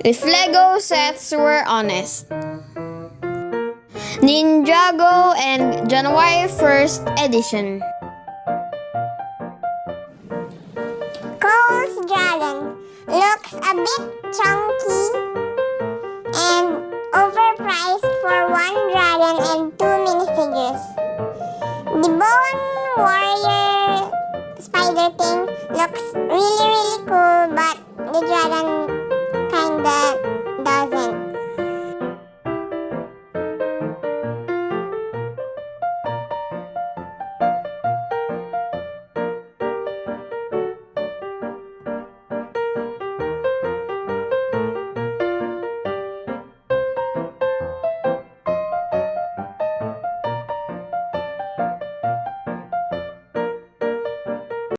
If Lego sets were honest. Ninjago and January 1st edition. Cole's Dragon looks a bit chunky and overpriced for one dragon and two minifigures. The Bone Warrior spider thing looks really cool, but the dragon kinda